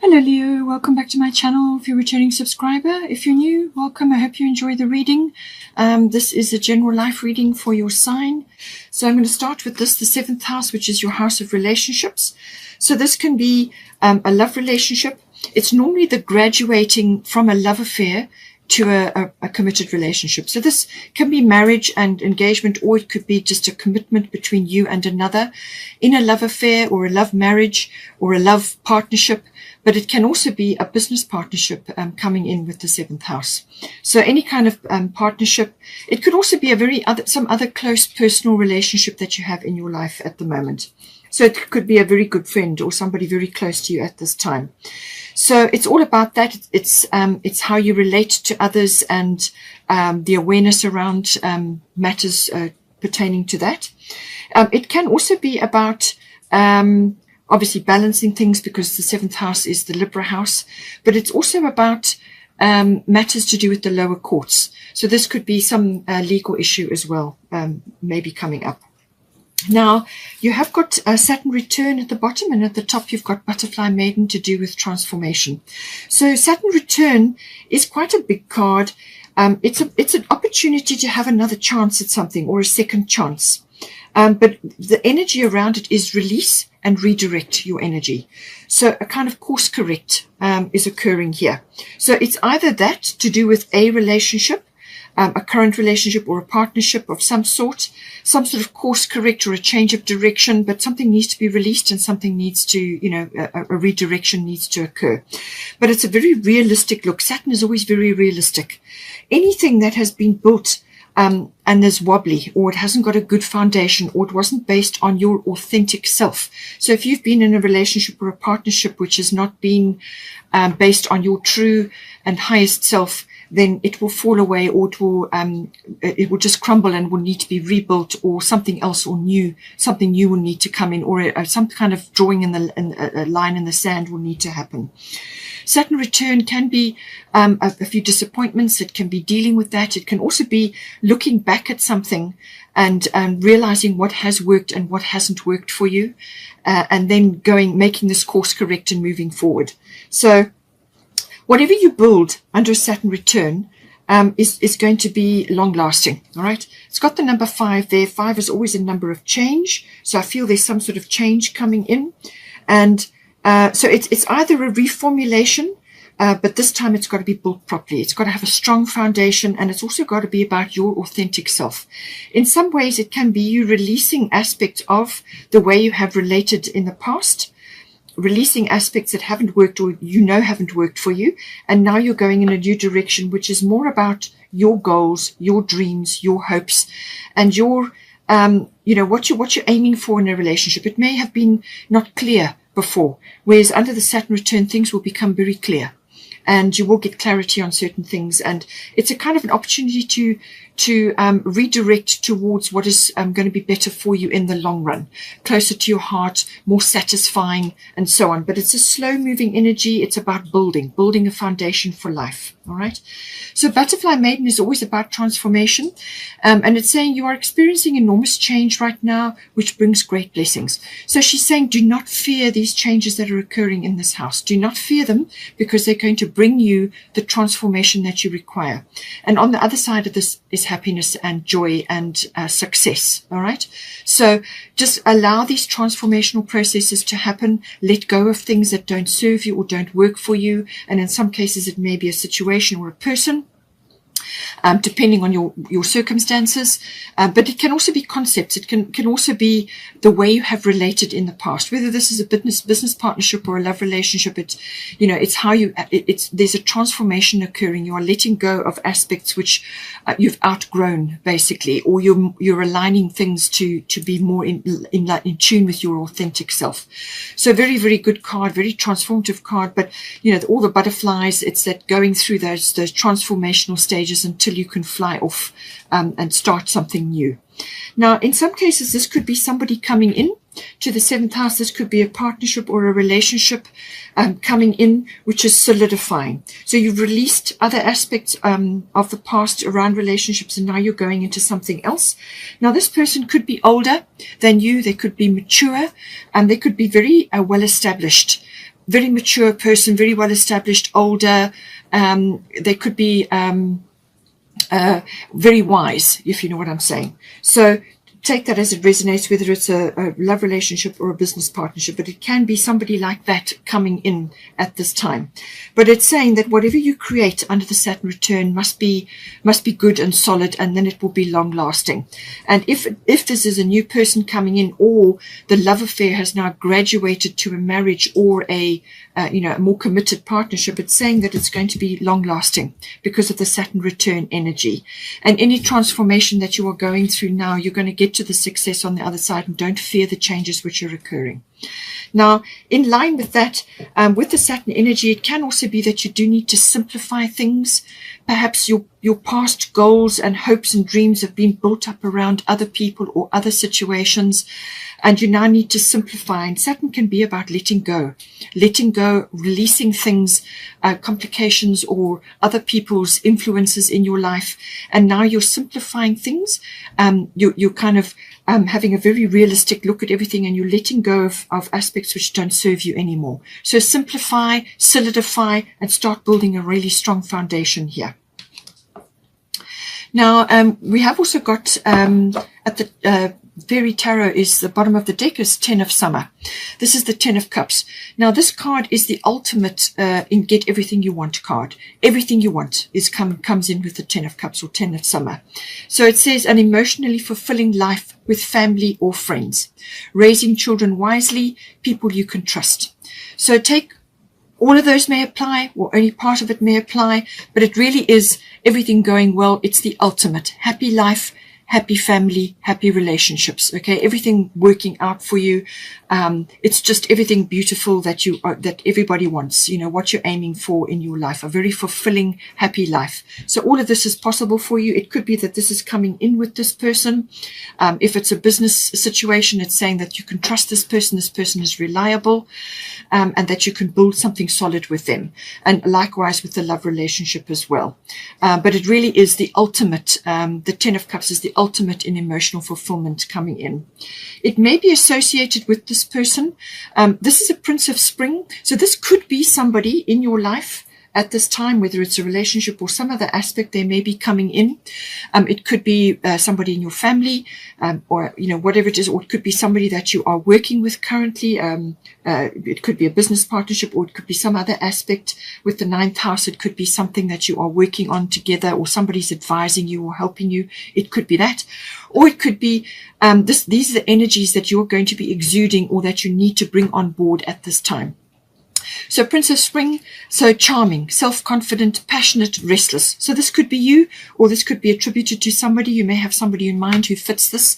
Hello Leo, welcome back to my channel. If you're a returning subscriber, if you're new, welcome. I hope you enjoy the reading. This is a general life reading for your sign. So I'm going to start with this, the 7th house, which is your house of relationships. So this can be a love relationship. It's normally the graduating from a love affair to a committed relationship. So this can be marriage and engagement, or it could be just a commitment between you and another in a love affair or a love marriage or a love partnership. But it can also be a business partnership coming in with the 7th house. So any kind of partnership. It could also be some other close personal relationship that you have in your life at the moment. So it could be a very good friend or somebody very close to you at this time. So it's all about that. It's how you relate to others and the awareness around matters pertaining to that. It can also be about obviously balancing things, because the 7th house is the Libra house, but it's also about matters to do with the lower courts. So this could be some legal issue as well, maybe coming up. Now, you have got Saturn return at the bottom, and at the top you've got butterfly maiden to do with transformation. So Saturn return is quite a big card. It's an opportunity to have another chance at something, or a second chance. But the energy around it is release and redirect your energy. So a kind of course correct is occurring here. So it's either that to do with a relationship, a current relationship or a partnership of some sort of course correct or a change of direction, but something needs to be released and something needs to, a redirection needs to occur. But it's a very realistic look. Saturn is always very realistic. Anything that has been built and is wobbly, or it hasn't got a good foundation, or it wasn't based on your authentic self. So if you've been in a relationship or a partnership which has not been based on your true and highest self, then it will fall away, or it will just crumble and will need to be rebuilt, or something else something new will need to come in, or some kind of drawing a line in the sand will need to happen. Saturn return can be a few disappointments. It can be dealing with that. It can also be looking back at something and realizing what has worked and what hasn't worked for you, and then making this course correct and moving forward. So whatever you build under a Saturn return is going to be long lasting. All right. It's got the number 5 there. 5 is always a number of change. So I feel there's some sort of change coming in. And so it's either a reformulation, but this time it's got to be built properly. It's got to have a strong foundation, and it's also got to be about your authentic self. In some ways, it can be you releasing aspects of the way you have related in the past, releasing aspects that haven't worked or haven't worked for you, and now you're going in a new direction, which is more about your goals, your dreams, your hopes, and your what you're aiming for in a relationship. It may have been not clear before, whereas under the Saturn return things will become very clear, and you will get clarity on certain things, and it's a kind of an opportunity to redirect towards what is going to be better for you in the long run, closer to your heart, more satisfying, and so on. But it's a slow moving energy. It's about building a foundation for life. All right. So butterfly maiden is always about transformation, and it's saying you are experiencing enormous change right now, which brings great blessings. So she's saying, do not fear these changes that are occurring in this house. Do not fear them, because they're going to bring you the transformation that you require. And on the other side of this is happiness and joy and success. All right. So just allow these transformational processes to happen. Let go of things that don't serve you or don't work for you. And in some cases, it may be a situation or a person, depending on your circumstances, but it can also be concepts. It can also be the way you have related in the past, whether this is a business partnership or a love relationship. It's how there's a transformation occurring. You are letting go of aspects which you've outgrown, basically, or you're aligning things to be more in tune with your authentic self. So very, very good card, very transformative card. But all the butterflies, it's that going through those transformational stages until you can fly off and start something new. Now, in some cases, this could be somebody coming in to the 7th house. This could be a partnership or a relationship coming in, which is solidifying. So you've released other aspects of the past around relationships, and now you're going into something else. Now, this person could be older than you. They could be mature, and they could be very well established. very mature person, very well established, older. They could be very wise, if you know what I'm saying. So take that as it resonates, whether it's a love relationship or a business partnership, but it can be somebody like that coming in at this time. But it's saying that whatever you create under the Saturn return must be good and solid, and then it will be long lasting. And if this is a new person coming in, or the love affair has now graduated to a marriage or a more committed partnership, it's saying that it's going to be long lasting because of the Saturn return energy. And any transformation that you are going through now, you're going to get to the success on the other side, and don't fear the changes which are occurring. Now, in line with that, with the Saturn energy, it can also be that you do need to simplify things. Perhaps your past goals and hopes and dreams have been built up around other people or other situations, and you now need to simplify. And Saturn can be about letting go, releasing things, complications or other people's influences in your life. And now you're simplifying things. You're kind of having a very realistic look at everything, and you're letting go of aspects which don't serve you anymore. So simplify, solidify, and start building a really strong foundation here. Now, we have also got at the Fairy Tarot is the bottom of the deck is 10 of Summer. This is the 10 of Cups. Now, this card is the ultimate in get everything you want card. Everything you want comes in with the 10 of Cups or 10 of Summer. So it says an emotionally fulfilling life with family or friends, raising children wisely, people you can trust. So take all of those may apply, or only part of it may apply, but it really is everything going well. It's the ultimate happy life, happy family, happy relationships. Okay, everything working out for you. It's just everything beautiful that that everybody wants. You know what you're aiming for in your life, a very fulfilling, happy life. So all of this is possible for you. It could be that this is coming in with this person. If it's a business situation, it's saying that you can trust this person. This person is reliable, and that you can build something solid with them. And likewise with the love relationship as well. But it really is the ultimate. The 10 of Cups is the ultimate in emotional fulfillment coming in. It may be associated with this person. This is a Prince of Spring. So this could be somebody in your life at this time, whether it's a relationship or some other aspect they may be coming in. It could be somebody in your family, or, you know, whatever it is, or it could be somebody that you are working with currently. It could be a business partnership, or it could be some other aspect with the 9th house. It could be something that you are working on together, or somebody's advising you or helping you. It could be that, or it could be these are the energies that you're going to be exuding, or that you need to bring on board at this time. So Prince of Spring, so charming, self-confident, passionate, restless. So this could be you, or this could be attributed to somebody. You may have somebody in mind who fits this,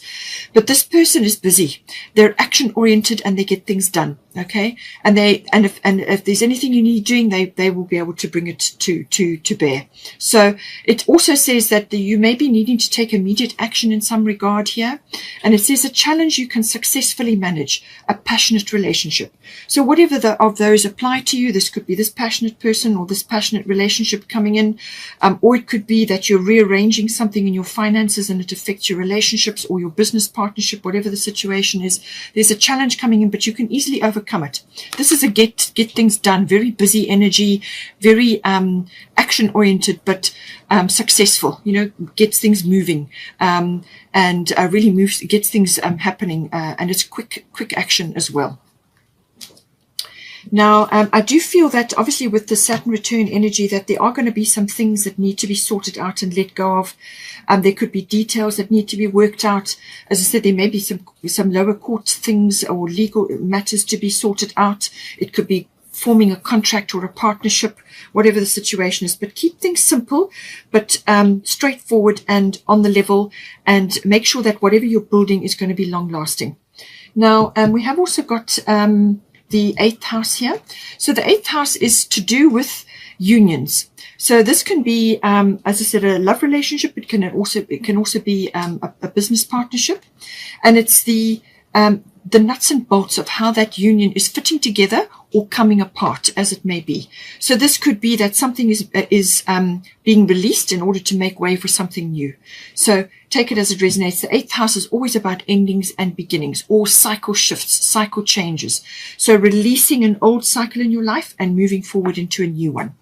but this person is busy. They're action-oriented and they get things done. Okay, and if there's anything you need doing, they will be able to bring it to bear. So it also says that you may be needing to take immediate action in some regard here, and it says a challenge you can successfully manage, a passionate relationship. So whatever of those apply to you, this could be this passionate person or this passionate relationship coming in, or it could be that you're rearranging something in your finances and it affects your relationships or your business partnership, whatever the situation is. There's a challenge coming in, but you can easily overcome it. This is a get things done, very busy energy, very action oriented, but successful, you know, gets things moving, and really gets things happening, and it's quick action as well. Now, I do feel that obviously with the Saturn return energy that there are going to be some things that need to be sorted out and let go of. There could be details that need to be worked out. As I said, there may be some lower court things or legal matters to be sorted out. It could be forming a contract or a partnership, whatever the situation is. But keep things simple, but straightforward and on the level, and make sure that whatever you're building is going to be long lasting. Now, we have also got the 8th house here. So the 8th house is to do with unions. So this can be, as I said, a love relationship. It can also be a business partnership, and it's the nuts and bolts of how that union is fitting together, or coming apart, as it may be. So this could be that something is being released in order to make way for something new. So take it as it resonates. The 8th house is always about endings and beginnings, or cycle shifts, cycle changes. So releasing an old cycle in your life and moving forward into a new one.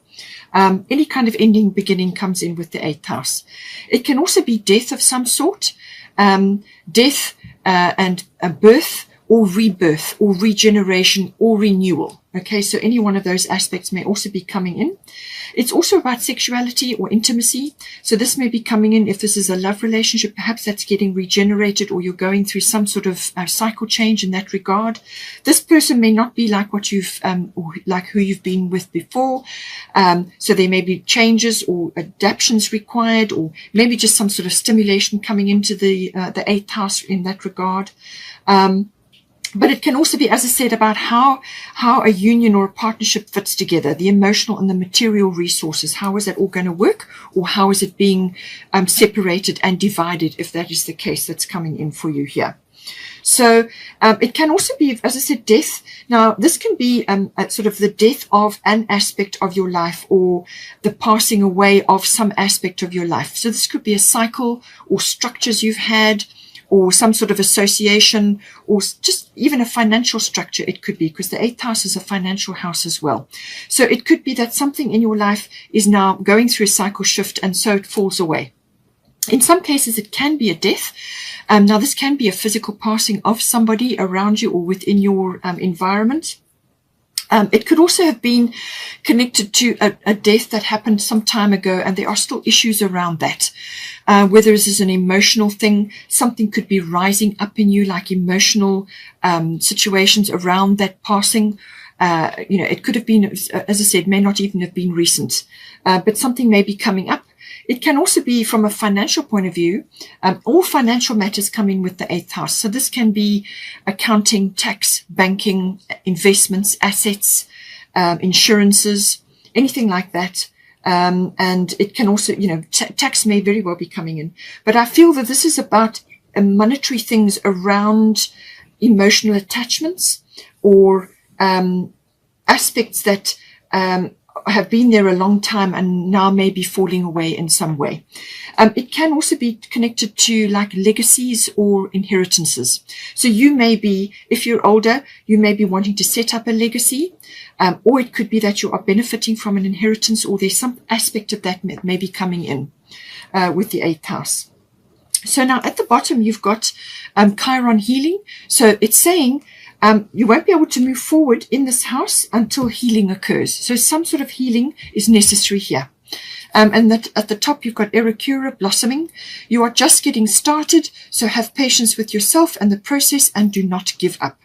Any kind of ending, beginning comes in with the 8th house. It can also be death of some sort, death and birth, or rebirth, or regeneration, or renewal. Okay, so any one of those aspects may also be coming in. It's also about sexuality or intimacy. So this may be coming in if this is a love relationship, perhaps that's getting regenerated, or you're going through some sort of cycle change in that regard. This person may not be like what you've, or like who you've been with before. So there may be changes or adaptations required, or maybe just some sort of stimulation coming into the 8th house in that regard. But it can also be, as I said, about how a union or a partnership fits together, the emotional and the material resources. How is that all going to work, or how is it being separated and divided, if that is the case that's coming in for you here. So it can also be, as I said, death. Now, this can be sort of the death of an aspect of your life, or the passing away of some aspect of your life. So this could be a cycle or structures you've had, or some sort of association, or just even a financial structure. It could be, because the 8th house is a financial house as well. So it could be that something in your life is now going through a cycle shift, and so it falls away. In some cases, it can be a death. Now, this can be a physical passing of somebody around you or within your environment. It could also have been connected to a death that happened some time ago, and there are still issues around that. Whether this is an emotional thing, something could be rising up in you, like emotional situations around that passing. It could have been, as I said, may not even have been recent, but something may be coming up. It can also be from a financial point of view. All financial matters come in with the 8th house. So this can be accounting, tax, banking, investments, assets, insurances, anything like that. And it can also, tax may very well be coming in. But I feel that this is about monetary things around emotional attachments, or aspects that have been there a long time and now may be falling away in some way. It can also be connected to like legacies or inheritances. So you may be, if you're older, you may be wanting to set up a legacy, or it could be that you are benefiting from an inheritance, or there's some aspect of that may be coming in with the 8th house. So now at the bottom, you've got Chiron healing. So it's saying you won't be able to move forward in this house until healing occurs. So some sort of healing is necessary here. And that at the top, you've got Eracura blossoming. You are just getting started, so have patience with yourself and the process, and do not give up.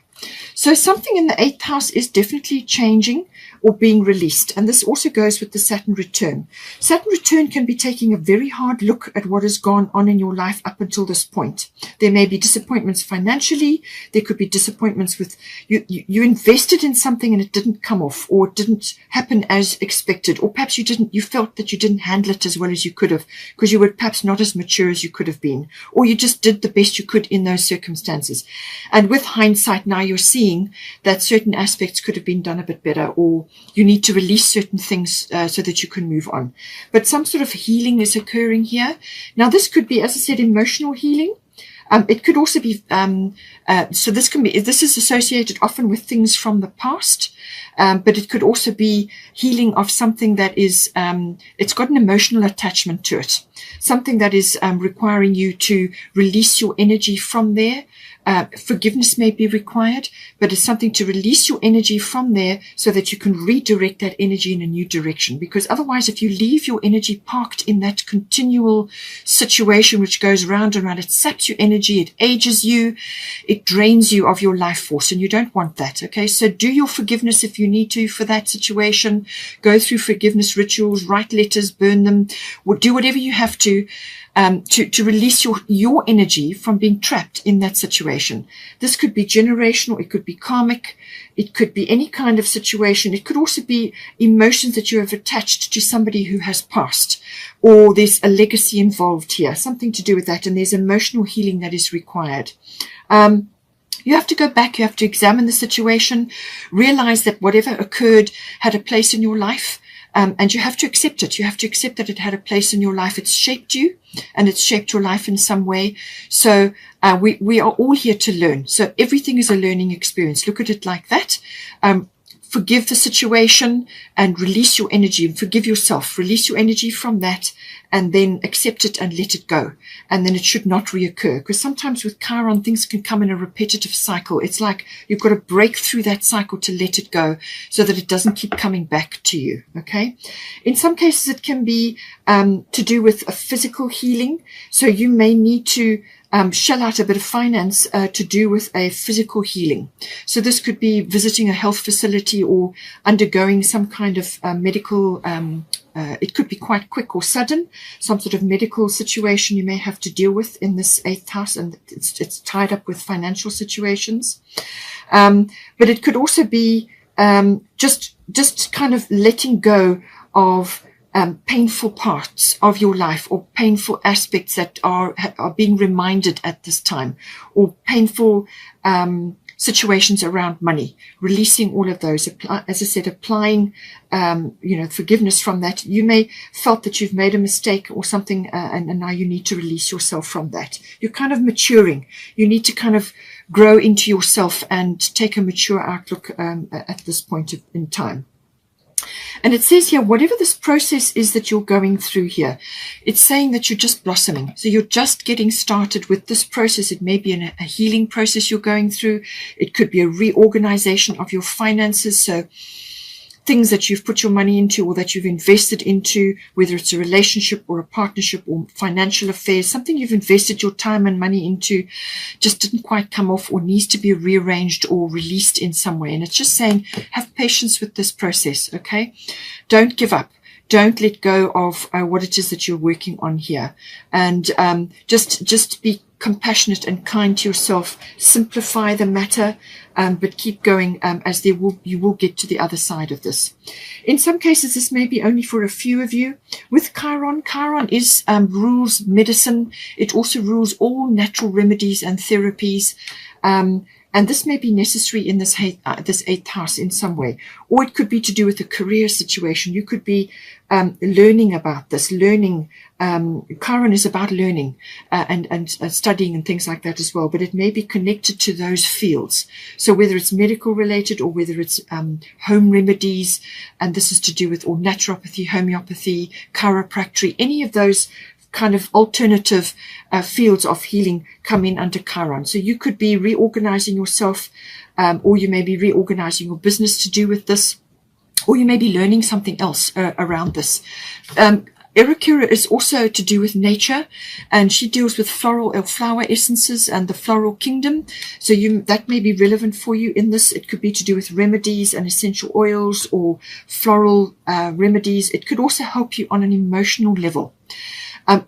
So something in the 8th house is definitely changing or being released. And this also goes with the Saturn return. Saturn return can be taking a very hard look at what has gone on in your life up until this point. There may be disappointments financially. There could be disappointments with you invested in something and it didn't come off, or it didn't happen as expected, or perhaps you felt that you didn't handle it as well as you could have, because you were perhaps not as mature as you could have been, or you just did the best you could in those circumstances. And with hindsight now, you're seeing that certain aspects could have been done a bit better, or you need to release certain things so that you can move on. But some sort of healing is occurring here. Now, this could be, as I said, emotional healing. It could also be, so this is associated often with things from the past, but it could also be healing of something that is, it's got an emotional attachment to it, something that is requiring you to release your energy from there. Forgiveness may be required, but it's something to release your energy from there so that you can redirect that energy in a new direction. Because otherwise, if you leave your energy parked in that continual situation which goes round and round, it saps your energy, it ages you, it drains you of your life force, and you don't want that. Okay, so do your forgiveness if you need to for that situation. Go through forgiveness rituals, write letters, burn them, or do whatever you have to release your energy from being trapped in that situation. This could be generational, it could be karmic, it could be any kind of situation. It could also be emotions that you have attached to somebody who has passed, or there's a legacy involved here, something to do with that, and there's emotional healing that is required. You have to go back, you have to examine the situation, realize that whatever occurred had a place in your life, and you have to accept it. You have to accept that it had a place in your life. It's shaped you, and it's shaped your life in some way. So we are all here to learn. So everything is a learning experience. Look at it like that. Forgive the situation and release your energy, and forgive yourself. Release your energy from that, and then accept it and let it go. And then it should not reoccur, because sometimes with Chiron, things can come in a repetitive cycle. It's like you've got to break through that cycle to let it go so that it doesn't keep coming back to you. Okay. In some cases, it can be to do with a physical healing. So you may need to shell out a bit of finance to do with a physical healing. So this could be visiting a health facility or undergoing some kind of medical, it could be quite quick or sudden, some sort of medical situation you may have to deal with in this 8th house, and it's tied up with financial situations. But it could also be just kind of letting go of painful parts of your life, or painful aspects that are being reminded at this time, or painful situations around money, releasing all of those. As I said, applying, forgiveness from that. You may felt that you've made a mistake or something, and now you need to release yourself from that. You're kind of maturing. You need to kind of grow into yourself and take a mature outlook at this point in time. And it says here, whatever this process is that you're going through here, it's saying that you're just blossoming. So you're just getting started with this process. It may be a healing process you're going through. It could be a reorganization of your finances. So things that you've put your money into or that you've invested into, whether it's a relationship or a partnership or financial affairs, something you've invested your time and money into just didn't quite come off or needs to be rearranged or released in some way. And it's just saying, have patience with this process, okay? Don't give up. Don't let go of what it is that you're working on here. And just be compassionate and kind to yourself. Simplify the matter, but keep going as you will get to the other side of this. In some cases, this may be only for a few of you. With Chiron, Chiron is rules medicine. It also rules all natural remedies and therapies. And this may be necessary in this 8th house in some way. Or it could be to do with a career situation. You could be learning about this. Chiron is about learning and studying and things like that as well. But it may be connected to those fields. So whether it's medical related or whether it's home remedies, and this is to do with or naturopathy, homeopathy, chiropractic, any of those kind of alternative fields of healing come in under Chiron. So you could be reorganizing yourself, or you may be reorganizing your business to do with this, or you may be learning something else around this. Erikura is also to do with nature, and she deals with flower essences and the floral kingdom. So that may be relevant for you in this. It could be to do with remedies and essential oils or floral remedies. It could also help you on an emotional level.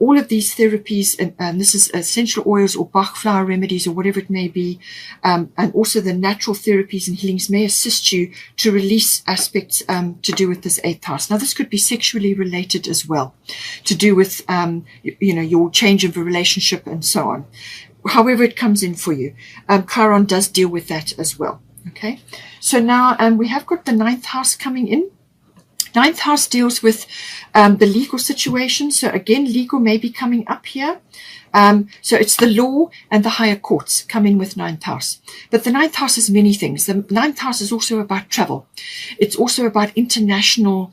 All of these therapies, and this is essential oils or Bach flower remedies or whatever it may be, and also the natural therapies and healings may assist you to release aspects to do with this 8th house. Now, this could be sexually related as well, to do with, your change of a relationship and so on. However it comes in for you. Chiron does deal with that as well. Okay. So now we have got the 9th house coming in. 9th house deals with the legal situation. So again, legal may be coming up here. So it's the law and the higher courts come in with 9th house. But the 9th house is many things. The 9th house is also about travel. It's also about international,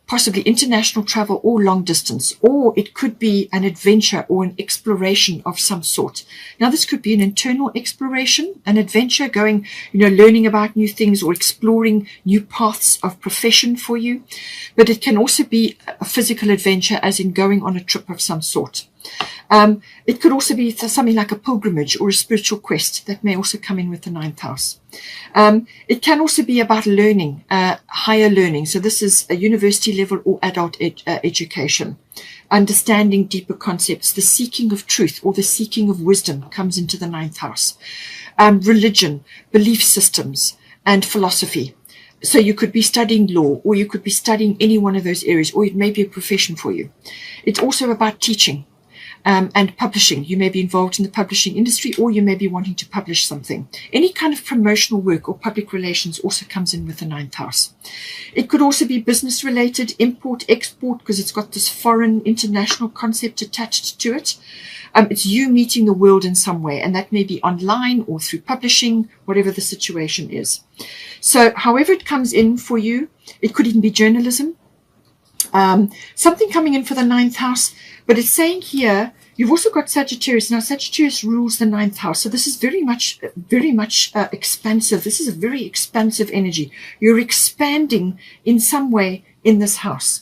possibly international travel or long distance, or it could be an adventure or an exploration of some sort. Now, this could be an internal exploration, an adventure, going, learning about new things or exploring new paths of profession for you. But it can also be a physical adventure, as in going on a trip of some sort. It could also be something like a pilgrimage or a spiritual quest that may also come in with the 9th house. It can also be about learning, higher learning. So this is a university level or adult education. Understanding deeper concepts, the seeking of truth or the seeking of wisdom comes into the 9th house. Religion, belief systems, and philosophy. So you could be studying law, or you could be studying any one of those areas, or it may be a profession for you. It's also about teaching. and publishing. You may be involved in the publishing industry, or you may be wanting to publish something. Any kind of promotional work or public relations also comes in with the 9th house. It could also be business related, import, export, because it's got this foreign international concept attached to it. It's you meeting the world in some way, and that may be online or through publishing, whatever the situation is. So however it comes in for you, it could even be journalism. Something coming in for the 9th house, but it's saying here, you've also got Sagittarius. Now, Sagittarius rules the 9th house. So this is very much expansive. This is a very expansive energy. You're expanding in some way in this house.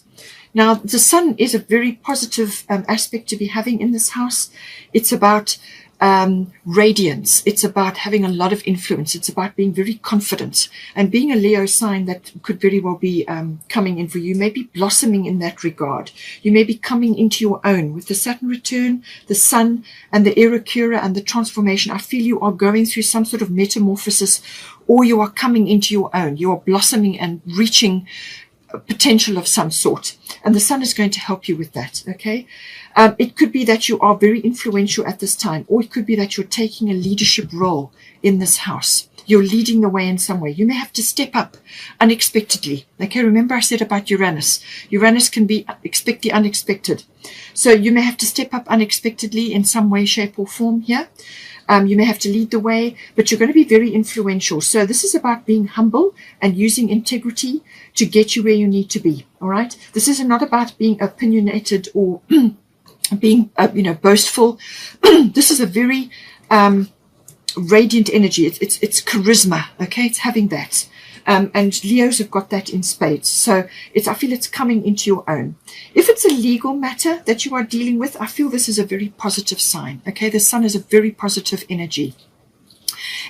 Now, the sun is a very positive aspect to be having in this house. It's about radiance. It's about having a lot of influence. It's about being very confident, and being a Leo sign that could very well be coming in for you, may be blossoming in that regard. You may be coming into your own with the Saturn return, the sun, and the Era Cura and the transformation. I feel you are going through some sort of metamorphosis, or you are coming into your own. You are blossoming and reaching potential of some sort, and the sun is going to help you with that. Okay, it could be that you are very influential at this time, or it could be that you're taking a leadership role in this house. You're leading the way in some way. You may have to step up unexpectedly. Okay, remember I said about Uranus. Uranus can be expect the unexpected. So you may have to step up unexpectedly in some way, shape, or form here. You may have to lead the way, but you're going to be very influential. So this is about being humble and using integrity to get you where you need to be. All right. This is not about being opinionated or being, boastful. This is a very radiant energy. It's charisma. Okay. It's having that. And Leos have got that in spades. So I feel it's coming into your own. If it's a legal matter that you are dealing with, I feel this is a very positive sign. Okay, the sun is a very positive energy.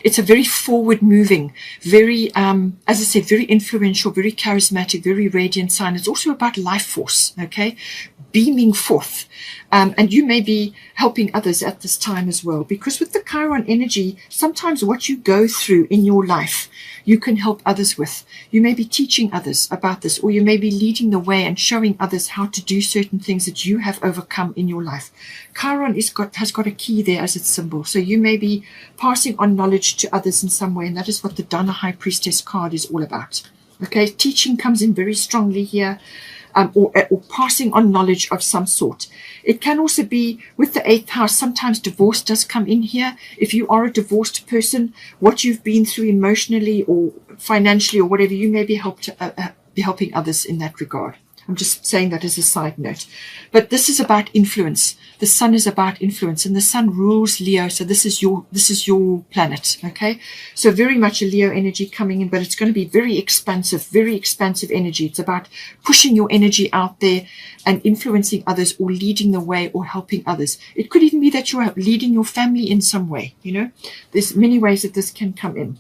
It's a very forward moving, very, as I said, very influential, very charismatic, very radiant sign. It's also about life force, okay, beaming forth. And you may be helping others at this time as well, because with the Chiron energy, sometimes what you go through in your life, you can help others with. You may be teaching others about this, or you may be leading the way and showing others how to do certain things that you have overcome in your life. Chiron has got a key there as its symbol. So you may be passing on knowledge to others in some way, and that is what the Dana High Priestess card is all about. Okay, teaching comes in very strongly here. Or passing on knowledge of some sort. It can also be with the 8th house. Sometimes divorce does come in here. If you are a divorced person, what you've been through emotionally or financially or whatever, you may be helping others in that regard. I'm just saying that as a side note. But this is about influence. The sun is about influence, and the sun rules Leo. So this is your planet. Okay. So very much a Leo energy coming in, but it's going to be very expansive energy. It's about pushing your energy out there and influencing others, or leading the way, or helping others. It could even be that you are leading your family in some way. There's many ways that this can come in.